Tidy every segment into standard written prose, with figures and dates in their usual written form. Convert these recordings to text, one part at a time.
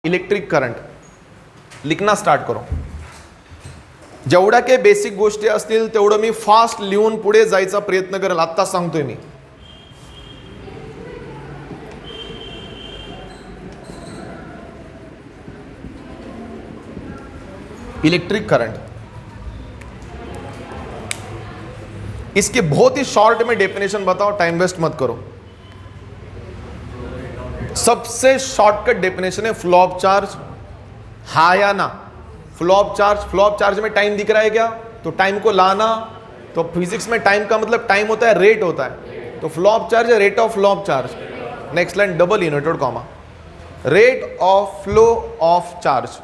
Electric current लिखना start करो. जेवढ्या काही बेसिक गोष्टी असतील तेवढं मी फास्ट लिहून पुढे जायचा प्रयत्न करेल. आता सांगतोय मी. इलेक्ट्रिक करंट, इसके बहुत ही शॉर्ट में डेफिनेशन बताओ, टाइम वेस्ट मत करो. सबसे शॉर्टकट डेफिनेशन है फ्लो ऑफ चार्ज. हा या ना? Flow of charge. Flow of charge में टाइम दिख रहा है क्या? तो टाइम को लाना. तो फिजिक्स में टाइम का मतलब टाइम होता है, रेट होता है. तो फ्लो ऑफ चार्ज है rate of flow of charge. Next line double inverted comma. Rate of flow of charge.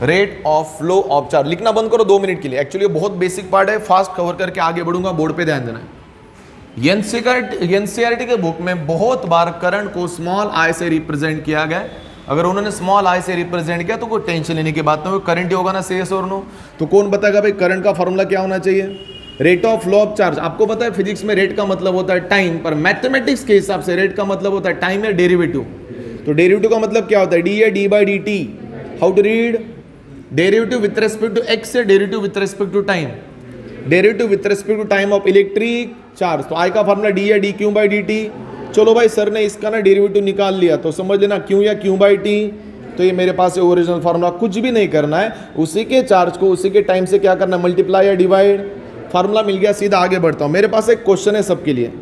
Rate of flow of charge लिखना बंद करो 2 मिनट के लिए. एक्चुअली बहुत बेसिक पार्ट है, फास्ट कवर करके आगे बढ़ूंगा. बोर्ड पे ध्यान देना है. एनसीईआरटी के बुक में बहुत बार करंट को स्मॉल आई से रिप्रेजेंट किया गया है. अगर उन्होंने स्मॉल आई से रिप्रेजेंट किया तो कोई टेंशन लेने की बात नहीं. करंट ही होगा ना, से यस और नो. तो कौन बताएगा भाई करंट का फॉर्मूला क्या होना चाहिए? Rate of flow of charge. आपको पता है फिजिक्स में रेट का मतलब होता है टाइम, पर मैथमेटिक्स के हिसाब से रेट का मतलब होता है टाइम या डेरिवेटिव. तो डेरिवेटिव का मतलब क्या होता है? डी या D by D T. How to read? Derivative with respect to X से derivative with respect to time. Derivative with respect to time of electric charge. तो आई का फॉर्मूला डी या D Q by D T. चलो भाई sir ने इसका ना derivative निकाल लिया तो समझ लेना क्यू या क्यू बाई टी. तो ये मेरे पास है ओरिजिनल फॉर्मूला. कुछ भी नहीं करना है, उसी के चार्ज को उसी के टाइम से क्या करना है? मल्टीप्लाई या डिवाइड. फॉर्मूला मिल गया, सीधा आगे बढ़ता हूं. मेरे पास एक क्वेश्चन है सबके लिए.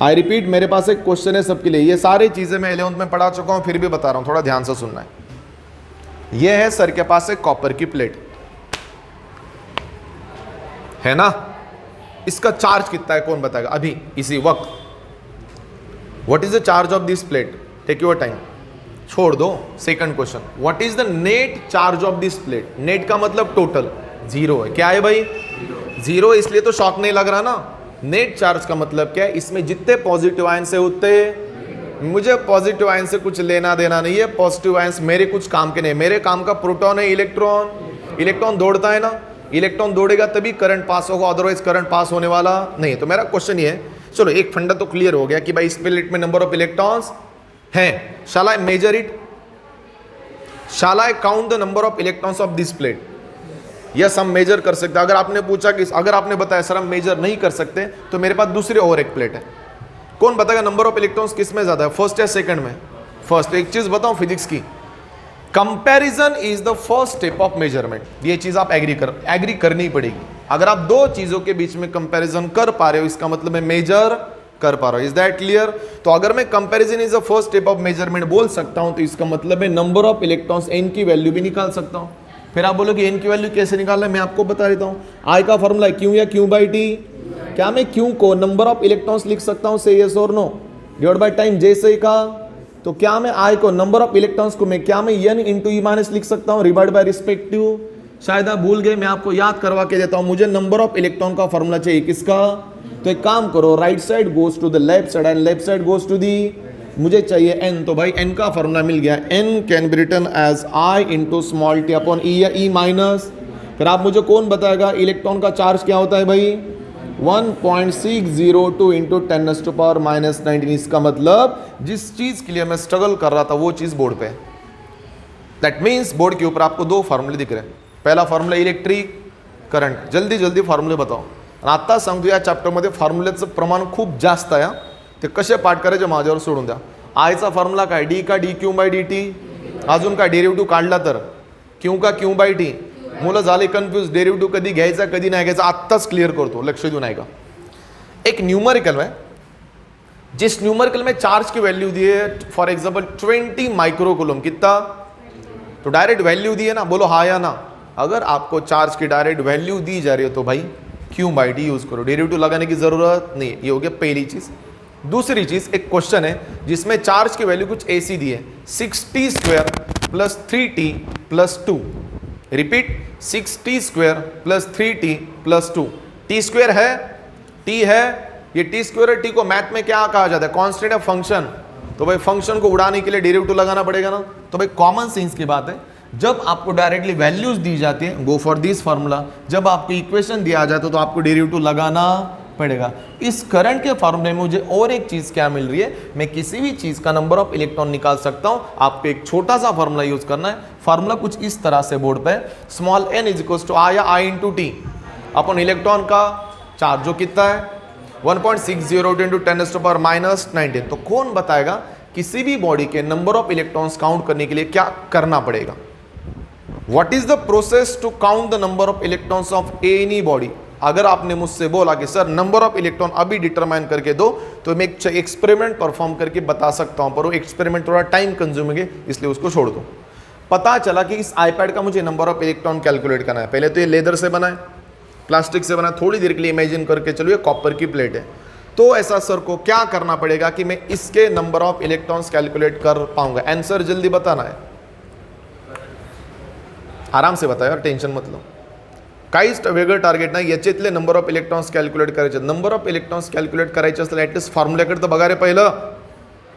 आई रिपीट, मेरे पास एक क्वेश्चन है सबके लिए. ये सारी चीजें मैं 11th में पढ़ा चुका हूं, फिर भी बता रहा हूं, थोड़ा ध्यान से सुनना है. यह है सर के पास एक कॉपर की प्लेट है ना. इसका चार्ज कितना है कौन बताएगा अभी इसी वक्त? What is the charge of this plate? Take your time, छोड़ दो. Second question, what is the net charge of this plate? Net का मतलब टोटल. 0 है. क्या है भाई? 0. इसलिए तो शॉक नहीं लग रहा ना. नेट चार्ज का मतलब क्या है? इसमें जितने पॉजिटिव आयन से उतने, मुझे पॉजिटिव आयन से कुछ लेना देना नहीं है. पॉजिटिव आयंस मेरे कुछ काम के नहीं. मेरे काम का प्रोटॉन है, इलेक्ट्रॉन. इलेक्ट्रॉन दौड़ता है ना. इलेक्ट्रॉन दौड़ेगा तभी करंट पास होगा, अदरवाइज करंट पास होने वाला नहीं. तो मेरा क्वेश्चन ये है, चलो एक फंडा तो क्लियर हो गया कि भाई इस प्लेट में नंबर ऑफ इलेक्ट्रॉन्स हैं. Shall I measure it? Shall I count the number of electrons of this plate? Yes, हम मेजर कर सकते हैं. अगर आपने पूछा कि अगर आपने बताया सर हम मेजर नहीं कर सकते, तो मेरे पास दूसरी और एक प्लेट है. कौन बताएगा नंबर ऑफ इलेक्ट्रॉन्स किस में ज्यादा है, फर्स्ट या सेकंड में? फर्स्ट. एक चीज बताऊं फिजिक्स की, comparison is the first step of measurement. ये चीज आप एग्री करनी पड़ेगी. अगर आप दो चीजों के बीच में कंपैरिजन कर पा रहे हो, इसका मतलब मैं मेजर कर पा रहा हूं. Is that clear? तो अगर मैं comparison is the first step of measurement बोल सकता हूं, तो इसका मतलब मैं नंबर ऑफ इलेक्ट्रॉन्स एन की वैल्यू भी निकाल सकता हूं. फिर आप बोलोगे एन की वैल्यू कैसे निकालना है? मैं आपको बता देता हूं. आई का फॉर्मूला है क्यू या क्यू बाई टी. क्या मैं क्यू को नंबर ऑफ इलेक्ट्रॉन्स लिख सकता हूं, से यस और नो, डिवाइड बाय टाइम जैसे ही कहा. तो क्या मैं आई को नंबर ऑफ इलेक्ट्रॉन्स को मैं क्या मैं एन इंटू ई माइनस लिख सकता हूं, डिवाइड बाय रिस्पेक्टिव? शायद आप भूल गए, मैं आपको याद करवा के देता हूं. मुझे नंबर ऑफ इलेक्ट्रॉन का फॉर्मूला चाहिए. किसका? तो एक काम करो, right side goes to the left side and left side goes to the. मुझे चाहिए एन. तो भाई एन का फॉर्मूला मिल गया. N can be written as I into small T upon E या ई माइनस. फिर आप मुझे कौन बताएगा इलेक्ट्रॉन का चार्ज क्या होता है भाई? 1.602 इंटू 10⁻⁻19. इसका मतलब जिस चीज के लिए मैं स्ट्रगल कर रहा था वो चीज बोर्ड पे. दैट मीन्स बोर्ड के ऊपर आपको 2 फॉर्मूले दिख रहे हैं. पहला फॉर्मूला इलेक्ट्रिक करंट. जल्दी जल्दी फॉर्म्युले बताओ. आता सांगतो या चॅप्टरमध्ये फॉर्म्युलेचं प्रमाण खूप जास्त आहे. ते कसे पाठ करायचे माझ्यावर सोडून द्या. आयचा फॉर्म्युला काय? डी का D Q by D T. अजून काय डेरिव्हेटिव्ह काढला तर क्यू का क्यू बाय टी. मुलं झाले कन्फ्यूज, डेरिव्हेटिव्ह कधी घ्यायचा कधी नाही घ्यायचा. आत्ताच क्लियर करतो, लक्ष देऊ नाही का. एक न्यूमेरिकल है, जिस न्यूमेरिकल में चार्ज की वैल्यू दी है फॉर एग्जांपल 20 माइक्रोकूलम. कितना? तो डायरेक्ट वैल्यू दी है ना, बोलो हाँ या ना. अगर आपको चार्ज की डायरेक्ट वैल्यू दी जा रही है तो भाई क्यू बाई टी यूज करो, डेरिवेटिव लगाने की जरूरत नहीं. ये हो गया पहली चीज. दूसरी चीज, एक क्वेश्चन है जिसमें चार्ज की वैल्यू कुछ ऐसी दी है, 6t square plus 3t plus 2. Repeat, 6t square plus 3t plus 2. T square है, टी है, ये टी स्क्वायर है. टी को मैथ में क्या कहा जाता है? Constant of function. तो भाई फंक्शन को उड़ाने के लिए डेरिवेटिव लगाना पड़ेगा ना. तो भाई कॉमन सेंस की बात है, जब आपको डायरेक्टली वैल्यूज दी जाती है, गो फॉर दिस फार्मूला। जब आपको इक्वेशन दिया जाता है तो आपको डेरिवेटिव लगाना पड़ेगा। इस करंट के फार्मूले में मुझे और एक चीज क्या मिल रही है, मैं किसी भी चीज का नंबर ऑफ इलेक्ट्रॉन निकाल सकता हूं। आपको एक छोटा सा फार्मूला यूज करना है। फार्मूला कुछ इस तरह से बोर्ड पे, small n is equal to I या I into T upon electron का चार्ज जो कितना है 1.602 इंटू 10⁻⁻⁹। तो कौन बताएगा किसी भी बॉडी के नंबर ऑफ इलेक्ट्रॉन्स काउंट करने के लिए क्या करना पड़ेगा? What is the process to count the number of electrons of any body? अगर आपने मुझसे बोला कि सर नंबर ऑफ इलेक्ट्रॉन अभी डिटरमाइन करके दो, तो मैं एक एक्सपेरिमेंट परफॉर्म करके बता सकता हूं, पर वो एक्सपेरिमेंट थोड़ा टाइम कंज्यूमिंग है, इसलिए उसको छोड़ दो। पता चला कि इस आईपैड का मुझे नंबर ऑफ इलेक्ट्रॉन कैलकुलेट करना है। पहले तो ये लेदर से बना है, प्लास्टिक से बना, थोड़ी देर के लिए इमेजिन करके चलो ये कॉपर की प्लेट है। तो ऐसा सर को क्या करना पड़ेगा कि मैं इसके नंबर ऑफ इलेक्ट्रॉन्स कैलकुलेट कर पाऊंगा? आंसर जल्दी बताना है, आराम से बताओ यार, टेंशन मत लो। काहीच वेगळं टार्गेट नाही, याच्यातले नंबर ऑफ इलेक्ट्रॉन्स कॅल्क्युलेट करायचे। नंबर ऑफ इलेक्ट्रॉन्स कॅल्क्युलेट करायचे असतील ॲटलिस्ट फॉर्म्युल्याकडे तर बघा रे पहिलं,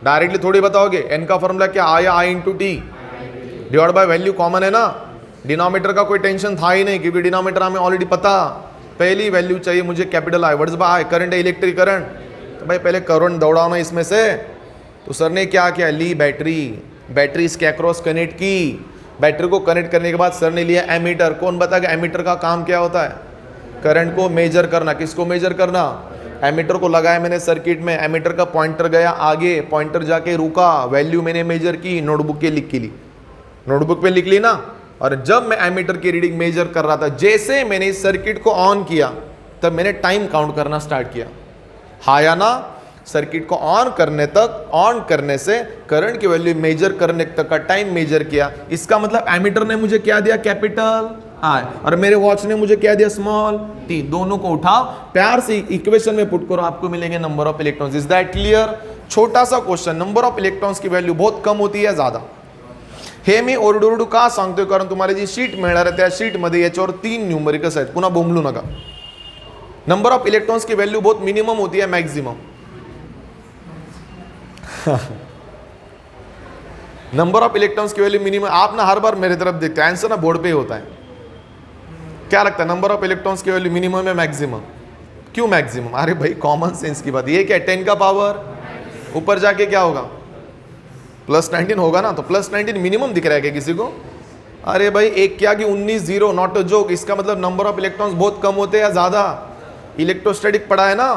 डायरेक्टली थोड़ी बताओगे। एन का फॉर्मूला क्या आया, I into T divide by value common है ना, डिनोमिनेटर का कोई टेंशन था ही नहीं क्योंकि डिनोमिनेटर हमें ऑलरेडी पता। पहली वैल्यू चाहिए मुझे capital I, what's by current है, इलेक्ट्रिक करंट, तो भाई पहले करंट दौड़ाना इसमें से। तो सर ने क्या किया, ली बैटरी इसके अक्रॉस कनेक्ट की। बैटरी को कनेक्ट करने के बाद सर ने लिया एमीटर। कौन बताएगा एमीटर का काम क्या होता है? करंट को मेजर करना। किसको मेजर करना? एमीटर को लगाया मैंने सर्किट में, एमीटर का पॉइंटर गया आगे, पॉइंटर जाके रुका, वैल्यू मैंने मेजर की, नोटबुक के लिख के ली, नोटबुक पे लिख ली ना। और जब मैं एमीटर की रीडिंग मेजर कर रहा था, जैसे मैंने इस सर्किट को ऑन किया तब मैंने टाइम काउंट करना स्टार्ट किया। हाँ या ना? सर्किट को ऑन करने तक, ऑन करने से करंट की वैल्यू मेजर करने तक का टाइम मेजर किया। इसका मतलब एमीटर ने मुझे क्या दिया, कैपिटल आई, और मेरे वॉच ने मुझे क्या दिया, स्मॉल टी। दोनों को उठाओ, प्यार से इक्वेशन में पुट करो, आपको मिलेंगे number of electrons. Is that clear? छोटा सा क्वेश्चन, नंबर ऑफ इलेक्ट्रॉन्स की वैल्यू बहुत कम होती है ज्यादा? हे मी ओरडू का सांगतोय कारण तुम्हाला जी शीट मिळणार आहे त्या शीट मध्ये याच्यावर 3 न्यूमेरिकल्स आहेत, पुन्हा बोंबलू नका। नंबर ऑफ इलेक्ट्रॉन्स की वैल्यू बहुत मिनिमम होती है मैक्सिमम? नंबर ऑफ इलेक्ट्रॉन्स की वैल्यू मिनिमम। आप ना हर बार मेरे तरफ देखते हैं, आंसर ना बोर्ड पे ही होता है। क्या लगता है नंबर ऑफ इलेक्ट्रॉन्स की वैल्यू मिनिमम है मैक्सिमम? क्यों मैक्सिमम? अरे भाई कॉमन सेंस की बात। ये क्या 10 का पावर ऊपर जाके क्या होगा, +19 होगा ना। तो +19 मिनिमम दिख रहा है क्या किसी को? अरे भाई एक क्या कि 19 0, नॉट अ जोक। इसका मतलब नंबर ऑफ इलेक्ट्रॉन्स बहुत कम होते हैं या ज्यादा? इलेक्ट्रोस्टैटिक पढ़ा है ना,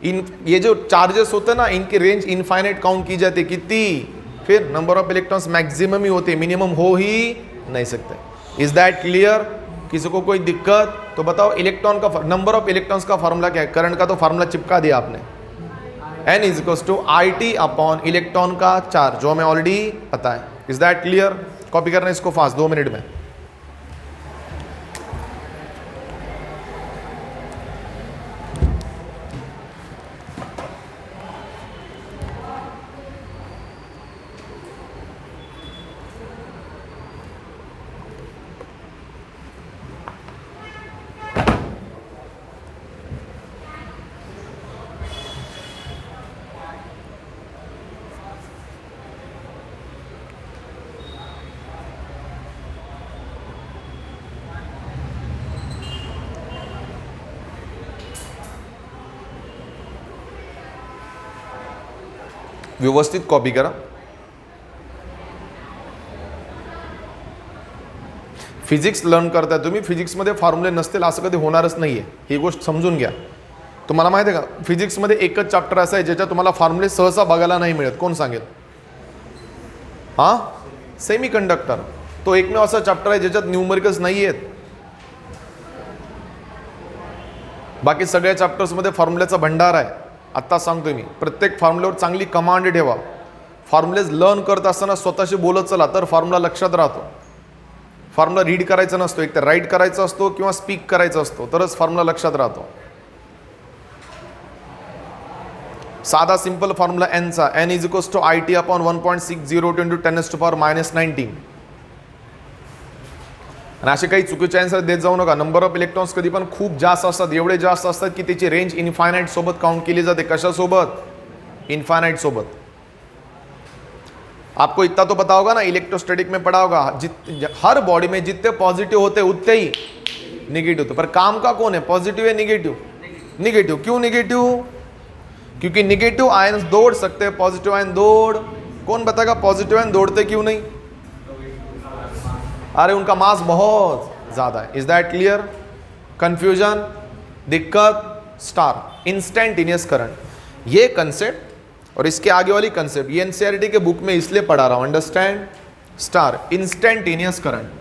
इन ये जो चार्जेस होते हैं ना, इनकी रेंज इनफाइनाइट काउंट की जाती है, कितनी? फिर नंबर ऑफ इलेक्ट्रॉन्स मैक्सिमम ही होते हैं, मिनिमम हो ही नहीं सकते। Is that clear? किसी को कोई दिक्कत? तो बताओ इलेक्ट्रॉन का नंबर ऑफ इलेक्ट्रॉन्स का फॉर्मूला क्या है? करंट का तो फॉर्मूला चिपका दिया आपने, n is equal to I T upon electron का चार्ज, जो हमें ऑलरेडी पता है। Is that clear? कॉपी करना इसको फास्ट 2 मिनट में। व्यवस्थित कॉपी करा। फिजिक्स लर्न करताय तुम्ही, फिजिक्समध्ये फॉर्म्युले नसतील असं कधी होणारच नाहीये, ही गोष्ट समजून घ्या। तुम्हाला माहिती आहे का फिजिक्समध्ये एकच चॅप्टर असं आहे ज्याच्यात तुम्हाला फॉर्म्युले सहसा बघायला नाही मिळत? कोण सांगेल? हां, सेमी कंडक्टर तो एकमेव असा चॅप्टर आहे ज्याच्यात न्यूमरिकल्स नाही आहेत। बाकी सगळ्या चॅप्टर्समध्ये फॉर्म्युल्याचा भंडार आहे। आता सांगतोय मी, प्रत्येक फॉर्म्युल्यावर चांगली कमांड ठेवा। फॉर्म्युलेज लर्न करत असताना स्वतःशी बोलत चला, तर फॉर्म्युला लक्षात राहतो। फॉर्म्युला रीड करायचा नसतो, एक तर राईट करायचा असतो किंवा स्पीक करायचा असतो, तरच फॉर्म्युला लक्षात राहतो। साधा सिंपल फॉर्म्युला n चा, n is equals to I T upon 1.602 into 10⁻⁻⁹। आणि असे काही चुकीचे आन्सर देत जाऊ नका। नंबर ऑफ इलेक्ट्रॉन्स कधी पण खूप जास्त असतात, एवढे जास्त असतात की त्याची रेंज इनफायनाइट सोबत काउंट केली जाते। कशासोबत? इनफायनाइट सोबत। आपको इतना तो पता होगा ना, इलेक्ट्रोस्टैटिक में पढ़ा होगा, हर बॉडी में जितने पॉजिटिव होते उतने ही निगेटिव होते। पर काम का कौन है, पॉजिटिव या निगेटिव? निगेटिव। क्यों निगेटिव? क्योंकि निगेटिव आयन दौड़ सकते हैं, पॉजिटिव आयन दौड़, कौन बताएगा पॉजिटिव आयन दौड़ते क्यों नहीं? अरे उनका मास बहुत ज्यादा है। Is that clear? कंफ्यूजन, दिक्कत? स्टार, इंस्टेंटेनियस करंट, ये कंसेप्ट और इसके आगे वाली कंसेप्ट ये एनसीईआरटी के बुक में इसलिए पढ़ा रहा हूं, अंडरस्टैंड? Star, instantaneous current.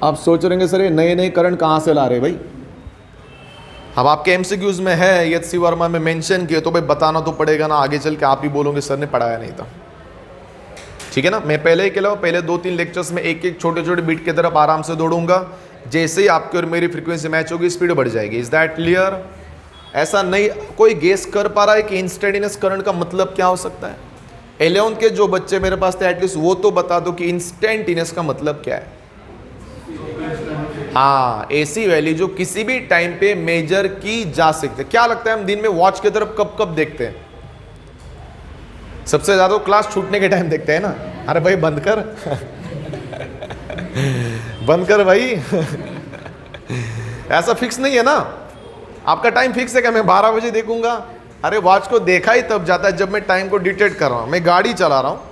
आप सोच रहे हैं सर ये नए नए करंट कहां से ला रहे भाई? अब आपके एमसीक्यूज में है, एच.सी. वर्मा में मेंशन किए, तो भाई बताना तो पड़ेगा ना, आगे चल के आप ही बोलोगे सर ने पढ़ाया नहीं था। ठीक है ना? मैं पहले ही कहला, पहले 2-3 लेक्चर्स में एक एक छोटे छोटे बीट की तरफ आराम से दौड़ूंगा, जैसे ही आपकी और मेरी फ्रीक्वेंसी मैच होगी स्पीड बढ़ जाएगी। Is that clear? ऐसा नहीं कोई गेस कर पा रहा है कि इंस्टेंटेनियस करंट का मतलब क्या हो सकता है? 11th के जो बच्चे मेरे पास थे एटलीस्ट वो तो बता दो कि इंस्टेंटेनियस का मतलब क्या है। हाँ, ऐसी वैल्यू जो किसी भी टाइम पे मेजर की जा सकती है। क्या लगता है हम दिन में वॉच की तरफ कब कब देखते हैं? सबसे ज्यादा क्लास छूटने के टाइम देखते हैं ना। अरे भाई बंद कर बंद कर भाई ऐसा फिक्स नहीं है ना, आपका टाइम फिक्स है क्या मैं 12 बजे देखूंगा? अरे वॉच को देखा ही तब जाता है जब मैं टाइम को डिटेक्ट कर रहा हूं। मैं गाड़ी चला रहा हूं,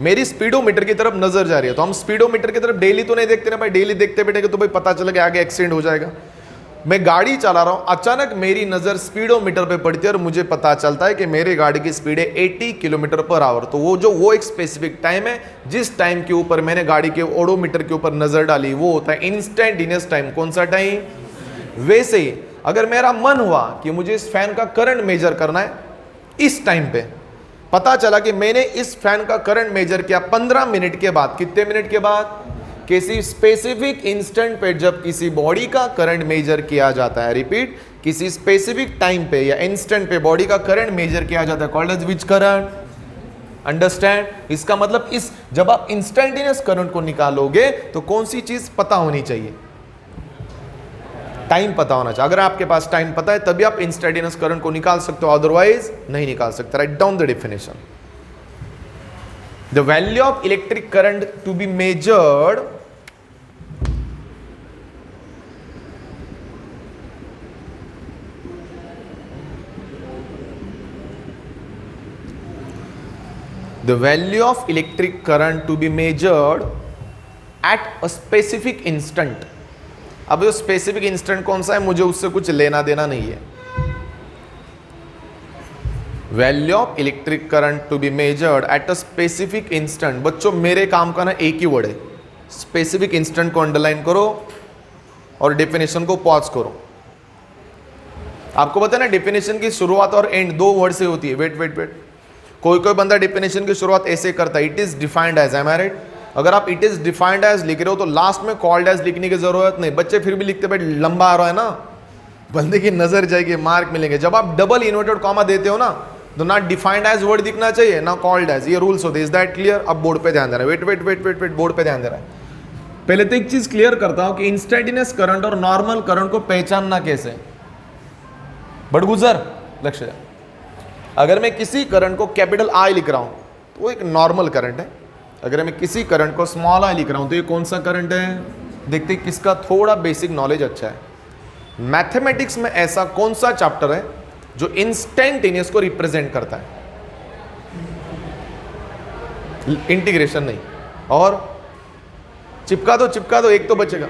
मेरी स्पीडोमीटर की तरफ नजर जा रही है, तो हम स्पीडोमीटर की तरफ डेली तो नहीं देखते ना भाई, डेली देखते बैठेंगे तो भाई पता चलेगा आगे एक्सीडेंट हो जाएगा। मैं गाड़ी चला रहा हूं, अचानक मेरी नजर स्पीडोमीटर पे पड़ती है और मुझे पता चलता है कि मेरी गाड़ी की स्पीड है 80 किलोमीटर पर आवर। तो वो एक स्पेसिफिक टाइम है, जिस टाइम के ऊपर मैंने गाड़ी के ओडोमीटर के ऊपर नजर डाली वो होता है इंस्टेंटेनियस टाइम। कौन सा टाइम? वैसे ही अगर मेरा मन हुआ कि मुझे इस फैन का करंट मेजर करना है, इस टाइम पे पता चला कि मैंने इस फैन का करंट मेजर किया 15 मिनट के बाद। कितने मिनट के बाद? किसी स्पेसिफिक इंस्टेंट पे जब किसी बॉडी का करंट मेजर किया जाता है, रिपीट, किसी स्पेसिफिक टाइम पे या इंस्टेंट पे बॉडी का करंट मेजर किया जाता है, called as which current? Understand? इसका मतलब इस जब आप इंस्टेंटेनियस करंट को निकालोगे तो कौन सी चीज पता होनी चाहिए? टाइम पता होना चाहिए। अगर आपके पास टाइम पता है तभी आप इंस्टेंटेनियस करंट को निकाल सकते हो, अदरवाइज नहीं निकाल सकते। Write down the definition. The value of electric current to be measured the value of electric current to be measured at a specific instant। अब जो स्पेसिफिक इंस्टेंट कौन सा है मुझे उससे कुछ लेना देना नहीं है। Value of electric current to be measured at a specific instant. बच्चों मेरे काम का ना एक ही वर्ड है, स्पेसिफिक इंस्टेंट को अंडरलाइन करो और डेफिनेशन को पॉज करो। आपको पता है ना डेफिनेशन की शुरुआत और एंड 2 वर्ड से होती है। वेट वेट वेट, कोई कोई बंदा डेफिनेशन की शुरुआत ऐसे करता है, it is defined as, am I right? अगर आप इट इज डिफाइंड एज लिख रहे हो तो लास्ट में कॉल्ड एज लिखने की जरूरत नहीं। बच्चे फिर भी लिखते भाई लंबा आ रहा है ना, बंदे की नजर जाएगी, मार्क मिलेंगे। जब आप डबल इन्वर्टेड कॉमा देते हो ना तो ना डिफाइंड एज वर्ड दिखना चाहिए ना कॉल्ड एज, ये रूल्स होते हैं। Is that clear? अब बोर्ड पे ध्यान दे रहा है। Wait wait wait wait wait, board पे ध्यान दे रहा है। पहले तो एक चीज क्लियर करता हूं कि इंस्टेंटेनियस करंट और नॉर्मल करंट को पहचानना कैसे। बड़गुजर लक्ष्य, अगर मैं किसी करंट को कैपिटल आई लिख रहा हूं तो वो एक नॉर्मल करंट है। अगर मैं किसी करंट को स्मॉल आई लिख रहा हूं तो ये कौन सा करंट है? देखते किसका थोड़ा बेसिक नॉलेज अच्छा है। मैथमेटिक्स में ऐसा कौन सा चैप्टर है जो इंस्टेंटेनियस को रिप्रेजेंट करता है? इंटीग्रेशन नहीं, और चिपका दो एक तो बचेगा।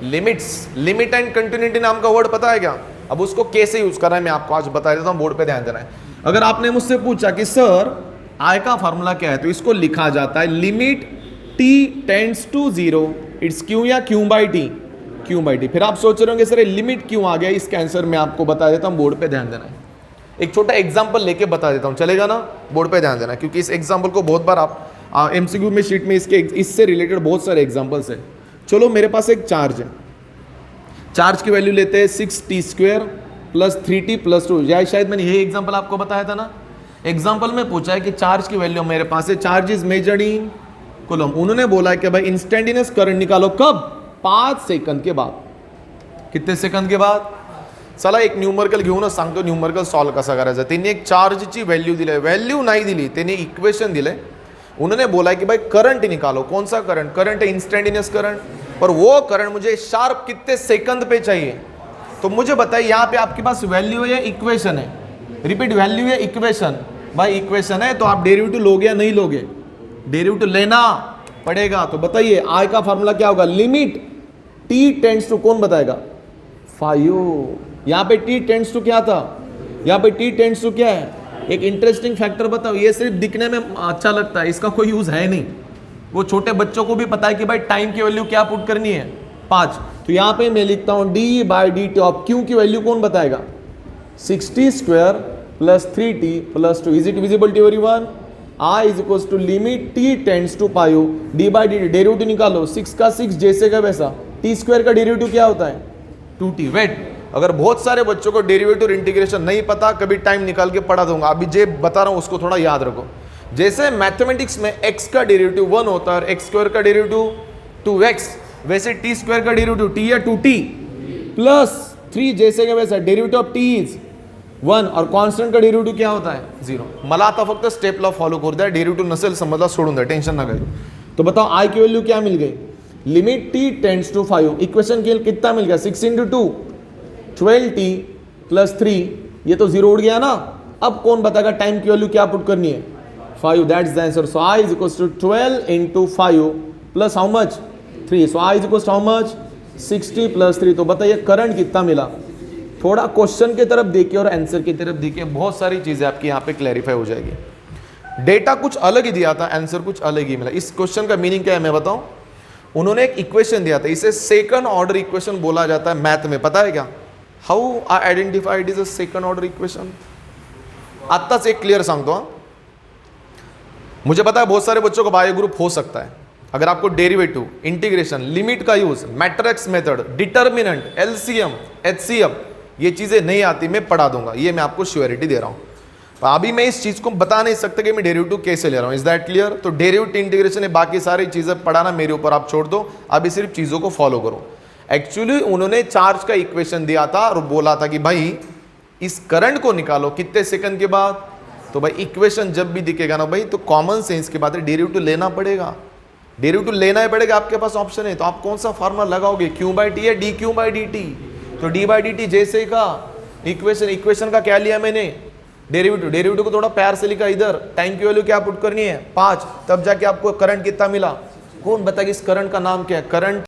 लिमिट्स, लिमिट एंड कंटिन्यूटी नाम का वर्ड पता है क्या? अब उसको कैसे यूज करना है मैं आपको आज बता देता हूं, बोर्ड पे ध्यान देना है। अगर आपने मुझसे पूछा कि सर आई का फॉर्मूला क्या है, तो इसको लिखा जाता है limit t tends to 0 it's Q या Q by T, Q by T. फिर आप सोच रहे होंगे सर लिमिट क्यों आ गया, इसका आंसर मैं आपको बता देता हूं, बोर्ड पे ध्यान देना है। एक छोटा एग्जांपल लेके बता देता हूं, चलेगा ना? बोर्ड पे ध्यान देना, क्योंकि इस एग्जांपल को बहुत बार आप एमसीक्यू में शीट में इससे रिलेटेड बहुत सारे एग्जांपल्स है। चलो मेरे पास एक चार्ज है, चार्ज की वैल्यू लेते हैं 6t² + 3t + 2। या शायद मैंने यही एग्जांपल आपको बताया था ना। एग्जांपल में पूछा है कि चार्ज की वैल्यू मेरे पास है, charge is measured in coulomb. उन्होंने बोला है कि भाई इंस्टेंटेनियस करंट निकालो, कब? 5 सेकंड के बाद। कितने सेकंद के बाद. चला एक न्यूमरिकल घेऊनच सांगतो न्यूमरिकल सॉल्व कसा करायचा. त्यांनी एक चार्जची व्हॅल्यू दिली, व्हॅल्यू नाही दिली, त्यांनी इक्वेशन दिले. उन्होंने बोला कि भाई करंट निकालो. कौन सा करंट? करंट है इंस्टेंटेनियस करंट, पर वो करंट मुझे शार्प कितने सेकंड पे चाहिए. तो मुझे बताइए यहाँ पे आपके पास वैल्यू है या इक्वेशन है? रिपीट, वैल्यू है इक्वेशन. भाई इक्वेशन है तो आप डेरिवेटिव लोगे या नहीं लोगे? डेरिवेटिव लेना पड़ेगा. तो बताइए आई का फॉर्मूला क्या होगा? लिमिट टी टेंड्स टू, कौन बताएगा? 5. यहाँ पे टी टेंड्स टू क्या था? यहाँ पे टी टेंड्स टू क्या है? एक इंटरेस्टिंग फैक्टर बताओ. ये सिर्फ दिखने में अच्छा लगता है, इसका कोई यूज है नहीं. वो छोटे बच्चों को भी पता है कि भाई टाइम की वैल्यू क्या पुट करनी है, 5. तो यहाँ पे मैं लिखता हूँ d/dt ऑफ क्यू की वैल्यू कौन बताएगा? 60² + 3t + 2. Is it visible to everyone? I is equal to limit t tends to पायो d/dt. डेरिवेटिव निकालो. 6 का 6 जैसे का वैसा. t² का डेरिवेटिव क्या होता है? 2t. वेट, अगर बहुत सारे बच्चों को डेरिवेटिव इंटीग्रेशन नहीं पता, कभी टाइम निकाल के पढ़ा दूंगा. अभी जे बता रहा हूं उसको थोड़ा याद रखो. जैसे मैथमेटिक्स में x का डेरिवेटिव 1 होता है और x² का डेरिवेटिव 2x, वैसे t² का डेरिवेटिव t या 2t + 3 जैसे का वैसा. डेरिवेटिव ऑफ t इज 1 और कॉन्स्टंट का डेरिवेटिव क्या होता है? 0. मला आता फक्त स्टेप लॉ फॉलो करू द्या. डेरिवेटिव नसेल समजला सोडून द्या, टेंशन ना घेऊ. तो बताओ आई की वैल्यू क्या मिल गई? Limit t tends to 5. Equation के कितना मिल गया? 6 × 2 12t + 3. ये तो 0 उड़ गया ना. अब कौन बताएगा टाइम की वैल्यू क्या पुट करनी है? 5. That's the answer. So I is equal to 12 × 5 plus how much? 3. So I is equal to how much? 60 + 3. तो बताइए करंट कितना मिला? थोड़ा क्वेश्चन की तरफ देखिए और आंसर की तरफ देखिए, बहुत सारी चीजें आपकी यहाँ पे क्लैरिफाई हो जाएगी. डेटा कुछ अलग ही दिया था, आंसर कुछ अलग ही मिला. इस क्वेश्चन का मीनिंग क्या है मैं बताऊं. उन्होंने एक इक्वेशन दिया था, इसे सेकंड ऑर्डर इक्वेशन बोला जाता है मैथ में. पता है क्या? How I identify it is a second order equation? आत्ताच एक क्लियर सांगतो. मुझे पता है बहुत सारे बच्चों को बायो ग्रुप हो सकता है. अगर आपको डेरिवेटिव, इंटीग्रेशन, लिमिट का use, matrix method, determinant, LCM, HCF, ये चीजें नहीं आती, मैं पढ़ा दूंगा. ये मैं आपको श्योरिटी दे रहा हूं. अभी मैं इस चीज को बता नहीं सकता कि मैं डेरिवेटिव कैसे ले रहा हूं. Is that clear? तो डेरिवेटिव, इंटीग्रेशन है, बाकी सारी चीजें पढ़ाना मेरे ऊपर आप छोड़ दो. अभी सिर्फ चीजों को फॉलो करो. एक्चुअली उन्होंने चार्ज का इक्वेशन दिया था और बोला था कि भाई इस करंट को निकालो कितने सेकंड के बाद. तो भाई इक्वेशन जब भी दिखेगा ना भाई, तो कॉमन सेंस की बात है, डेरिवेटिव लेना पड़ेगा. डेरिवेटिव लेना ही पड़ेगा. आपके पास ऑप्शन है, तो आप कौन सा फार्मूला लगाओगे? q/t या dq/dt? तो d/dt जैसे का इक्वेशन, इक्वेशन का क्या लिया मैंने? डेरिवेटिव. डेरिवेटिव को थोड़ा प्यार से लिखा. इधर टाइम की वैल्यू क्या पुट करनी है? 5. तब जाके आपको करंट कितना मिला? कौन बताएगा इस करंट का नाम क्या है? करंट